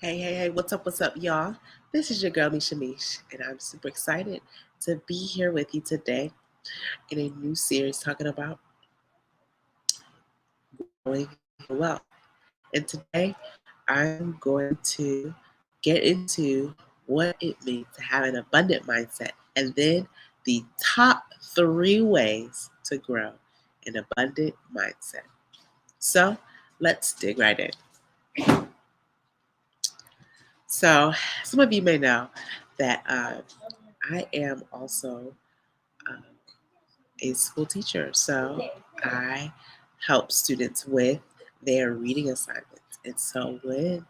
Hey, what's up, y'all? This is your girl, Misha Mish, and I'm super excited to be here with you today in a new series talking about growing your wealth. And today, I'm going to get into what it means to have an abundant mindset and then the top 3 ways to grow an abundant mindset. So, let's dig right in. So, some of you may know that I am also um, a school teacher. So I help students with their reading assignments. And so when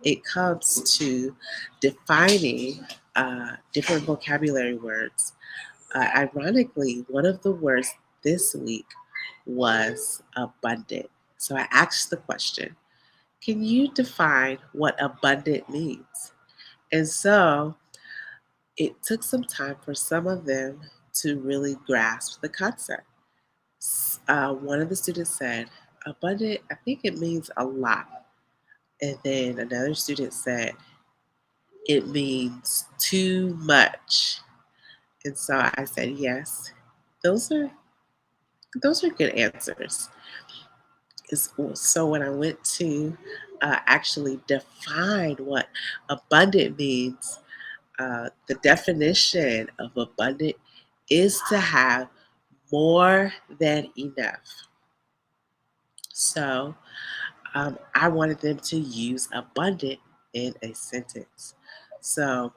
it comes to defining different vocabulary words, ironically, one of the words this week was abundant. So I asked the question, can you define what abundant means? And so it took some time for some of them to really grasp the concept. One of the students said, abundant, I think it means a lot. And then another student said, it means too much. And so I said, yes, those are those are good answers. So when I went to actually define what abundant means, the definition of abundant is to have more than enough. So I wanted them to use abundant in a sentence. So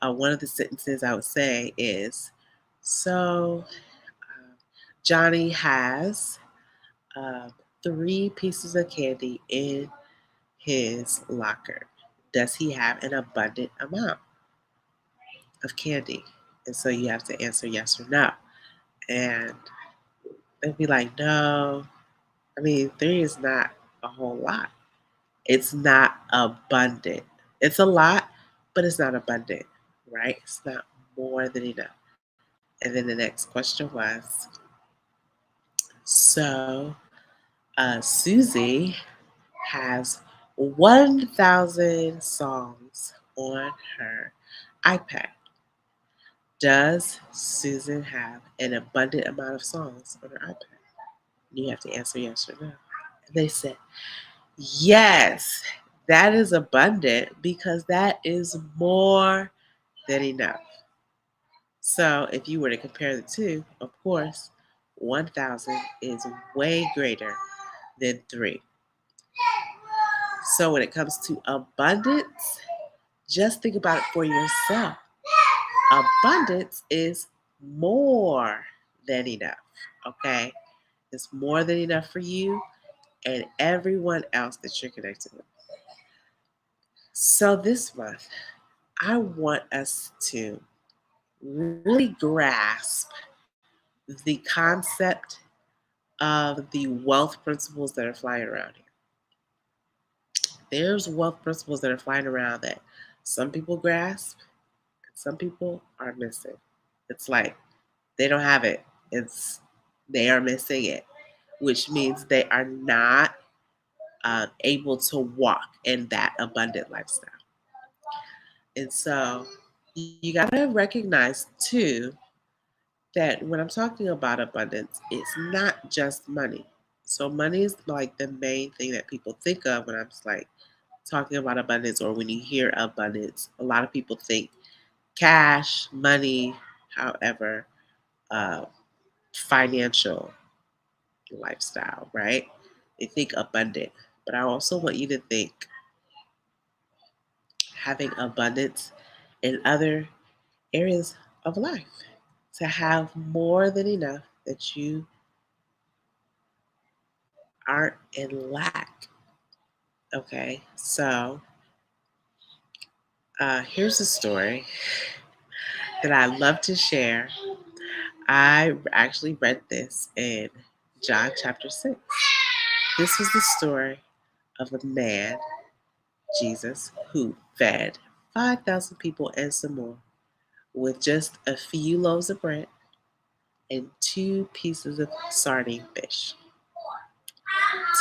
one of the sentences I would say is, so Johnny has uh, 3 pieces of candy in his locker. Does he have an abundant amount of candy? And so you have to answer yes or no. And they'd be like, no. I mean, 3 is not a whole lot. It's not abundant. It's a lot, but it's not abundant, right? It's not more than enough. And then the next question was, so Susie has 1,000 songs on her iPad. Does Susan have an abundant amount of songs on her iPad? You have to answer yes or no. And they said, yes, that is abundant because that is more than enough. So if you were to compare the two, of course, 1,000 is way greater than 3. So when it comes to abundance, just think about it for yourself. Abundance is more than enough, okay? It's more than enough for you and everyone else that you're connected with. So this month, I want us to really grasp the concept of the wealth principles that are flying around here. There's wealth principles that are flying around that some people grasp and some people are missing. It's like they don't have it. It's they are missing it, which means they are not able to walk in that abundant lifestyle. And so you got to recognize too that when I'm talking about abundance, it's not just money. So money is like the main thing that people think of when I'm like talking about abundance or when you hear abundance. A lot of people think cash, money, however, uh, financial lifestyle, right? They think abundant. But I also want you to think having abundance in other areas of life, to have more than enough that you aren't in lack. Okay, so here's a story that I love to share. I actually read this in John chapter 6. This was the story of a man, Jesus, who fed 5,000 people and some more with just a few loaves of bread and 2 pieces of sardine fish.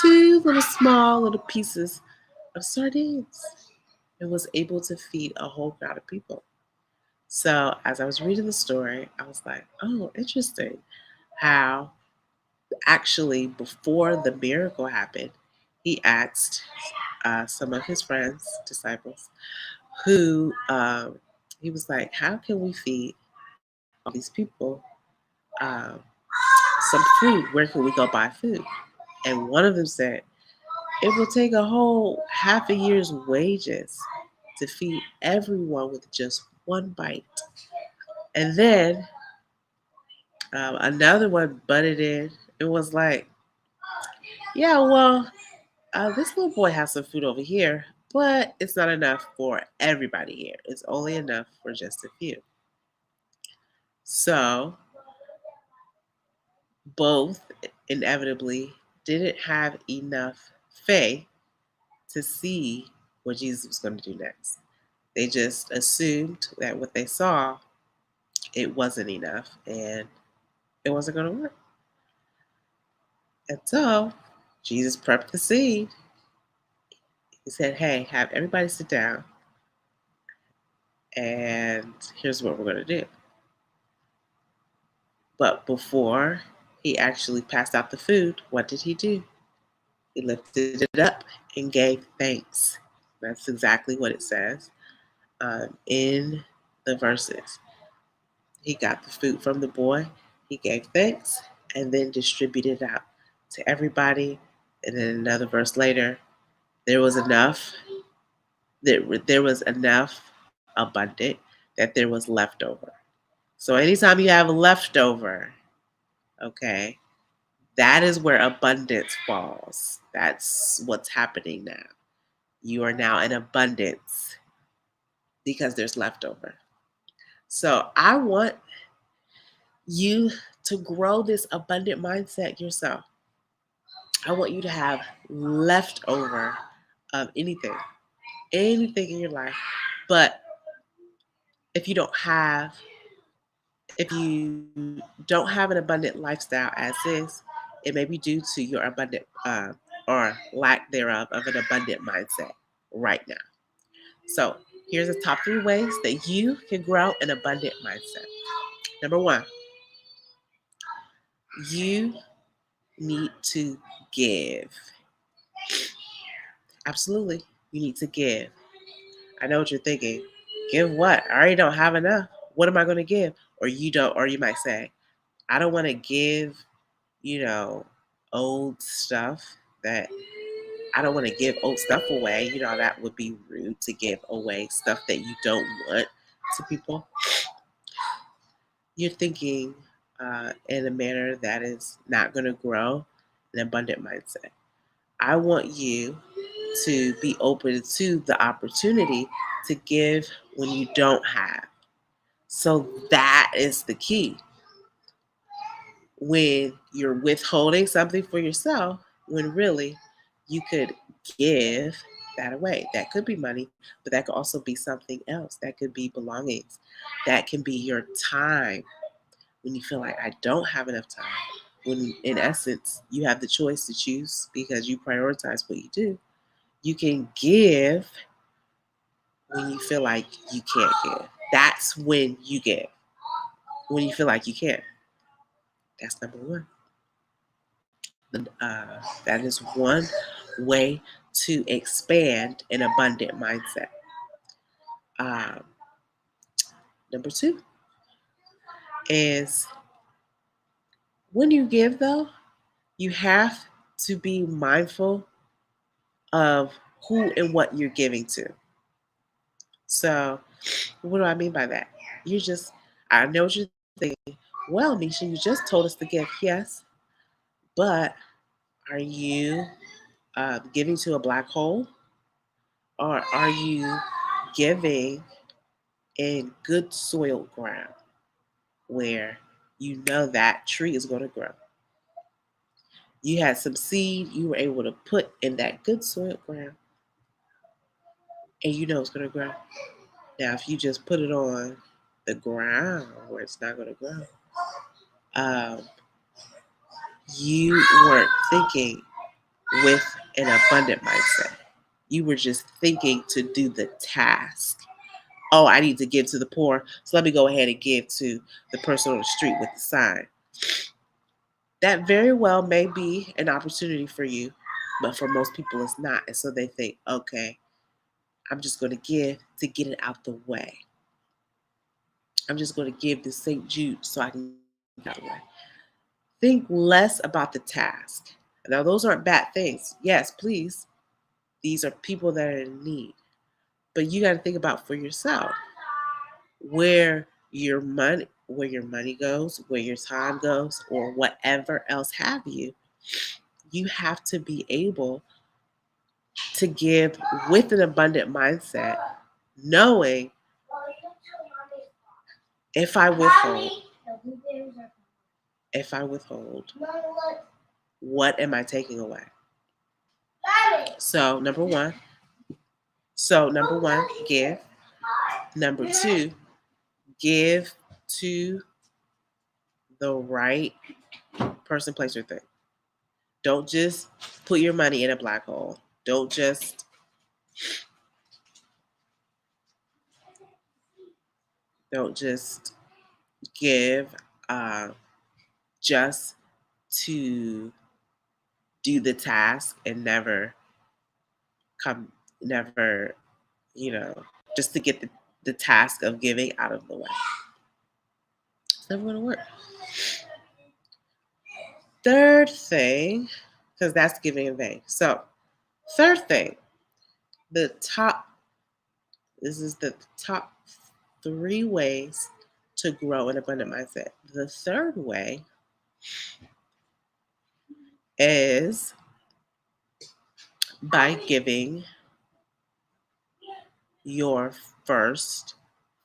2 little small little pieces of sardines. and was able to feed a whole crowd of people. So as I was reading the story, I was like, oh, interesting how actually before the miracle happened, he asked some of his friends, disciples, who he was like, how can we feed all these people um, some food? Where can we go buy food? And one of them said, it will take a whole half a year's wages to feed everyone with just one bite. And then another one butted in. It was like, yeah, well, this little boy has some food over here, but it's not enough for everybody here. It's only enough for just a few. So both inevitably didn't have enough faith to see what Jesus was going to do next. They just assumed that what they saw, it wasn't enough and it wasn't going to work. And so Jesus prepped the scene. He said, hey, have everybody sit down, and here's what we're going to do. But before he actually passed out the food, what did he do? He lifted it up and gave thanks. That's exactly what it says in the verses. He got the food from the boy, he gave thanks, and then distributed it out to everybody. And then another verse later, there was enough. There was enough abundant that there was leftover. So anytime you have a leftover, okay, that is where abundance falls. That's what's happening now. You are now in abundance because there's leftover. So I want you to grow this abundant mindset yourself. I want you to have leftover of anything in your life. But if you don't have, if you don't have an abundant lifestyle as is, it may be due to your abundant or lack thereof of an abundant mindset right now. So here's the top 3 ways that you can grow an abundant mindset. Number 1, you need to give. Absolutely, you need to give. I know what you're thinking. Give what? I already don't have enough. What am I going to give? Or you don't, or you might say, I don't want to give, you know, old stuff that I don't want to give old stuff away. You know, that would be rude to give away stuff that you don't want to people. You're thinking in a manner that is not going to grow an abundant mindset. I want you to be open to the opportunity to give when you don't have. So that is the key. When you're withholding something for yourself, when really you could give that away. That could be money, but that could also be something else. That could be belongings. That can be your time when you feel like I don't have enough time. When in essence, you have the choice to choose because you prioritize what you do. You can give when you feel like you can't give. That's when you give. When you feel like you can't. That's number 1. That is one way to expand an abundant mindset. Um, Number 2 is when you give, though, you have to be mindful of who and what you're giving to. So, what do I mean by that? I know what you're thinking. Well, Misha, you just told us to give. Yes, but are you giving to a black hole? Or are you giving in good soil ground where you know that tree is going to grow? You had some seed you were able to put in that good soil ground and you know it's going to grow. Now, if you just put it on the ground where it's not going to grow, um, you weren't thinking with an abundant mindset. You were just thinking to do the task. Oh, I need to give to the poor, so let me go ahead and give to the person on the street with the sign. That very well may be an opportunity for you, but for most people it's not. And so they think, okay, I'm just going to give to get it out the way. I'm just going to give to St. Jude so I can get that way. Think less about the task. Now, those aren't bad things. Yes, please. These are people that are in need. But you got to think about for yourself where your money goes, where your time goes, or whatever else have you. You have to be able to give with an abundant mindset, knowing if I withhold, if I withhold, what am I taking away? So number one, give. Number two, give to the right person, place, or thing. Don't just put your money in a black hole. Don't just give just to do the task and come never, you know, just to get the task of giving out of the way. It's never gonna work. Third thing, because that's giving in vain. So third thing, the top this is the top 3 ways to grow an abundant mindset. The third way is by giving your first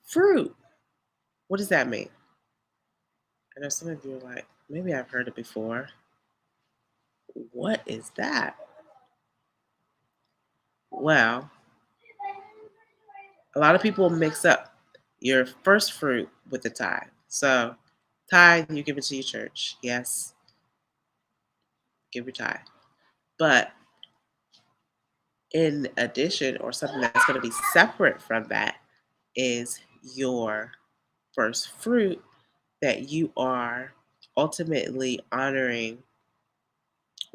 fruit. What does that mean? I know some of you are like, maybe I've heard it before. What is that? Well, a lot of people mix up your first fruit with the tithe. So, tithe, you give it to your church. Yes, give your tithe. But in addition, or something that's going to be separate from that, is your first fruit that you are ultimately honoring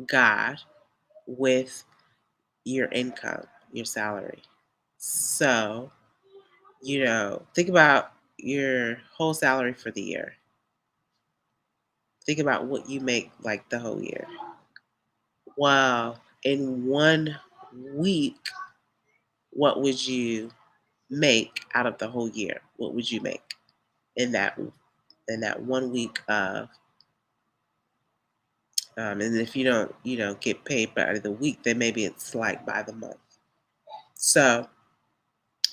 God with your income, your salary. So, think about your whole salary for the year. Think about what you make like the whole year. Wow. In 1 week, what would you make out of the whole year? What would you make in that 1 week of and if you don't, get paid by the week, then maybe it's like by the month. So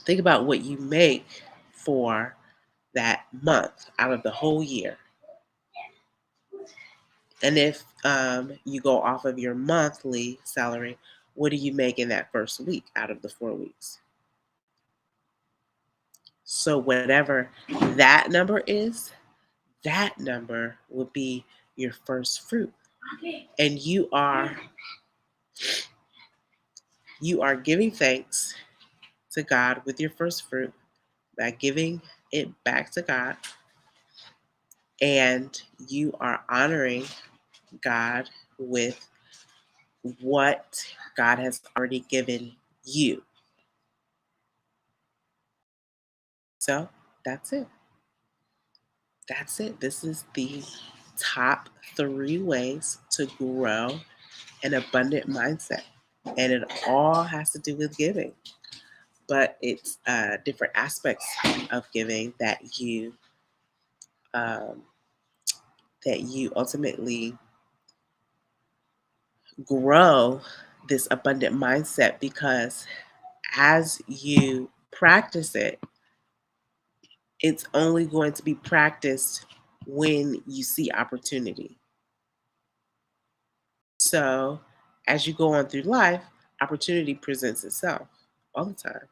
think about what you make for that month out of the whole year. And if you go off of your monthly salary, what do you make in that first week out of the 4 weeks? So whatever that number is, that number would be your first fruit. And you are giving thanks to God with your first fruit by giving it back to God, and you are honoring God with what God has already given you. So that's it. That's it. This is the top 3 ways to grow an abundant mindset. And it all has to do with giving, but it's different aspects of giving um, that you ultimately grow this abundant mindset, because as you practice it, it's only going to be practiced when you see opportunity. So as you go on through life, opportunity presents itself all the time.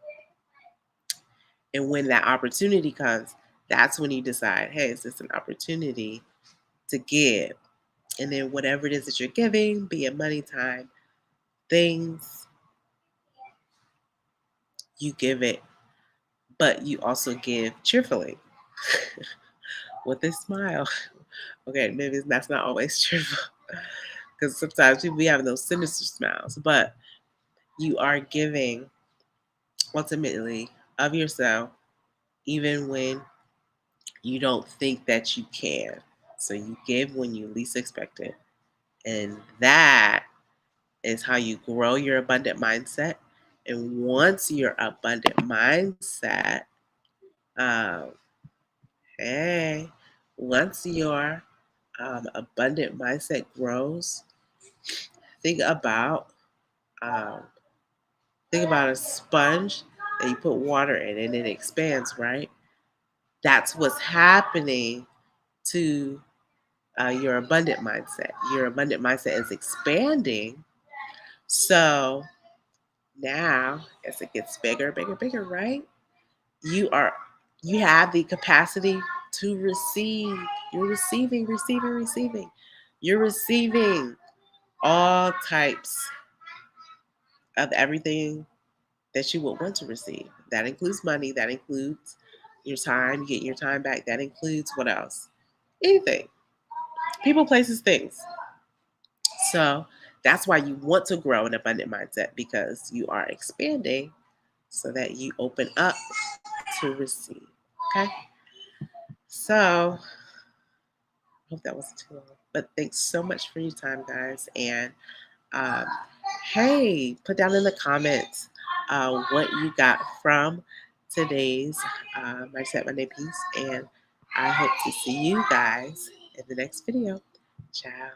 And when that opportunity comes, that's when you decide, hey, is this an opportunity to give? And then whatever it is that you're giving, be it money, time, things, you give it, but you also give cheerfully with a smile. Okay, maybe that's not always cheerful because sometimes we have those sinister smiles, but you are giving ultimately of yourself, even when you don't think that you can. So you give when you least expect it. And that is how you grow your abundant mindset. And once your abundant mindset, um, hey, once your abundant mindset grows, think about um, think about a sponge that you put water in and it expands, right? That's what's happening to your abundant mindset. Your abundant mindset is expanding. So now, as it gets bigger, bigger, bigger, right? You are you have the capacity to receive. You're receiving, receiving, receiving. You're receiving all types of everything that you would want to receive. That includes money, that includes your time, getting your time back, that includes what else? Anything. People, places, things. So that's why you want to grow an abundant mindset because you are expanding so that you open up to receive. Okay. So I hope that wasn't too long. But thanks so much for your time, guys. And um, hey, put down in the comments what you got from today's Mindset Monday piece. And I hope to see you guys in the next video. Ciao.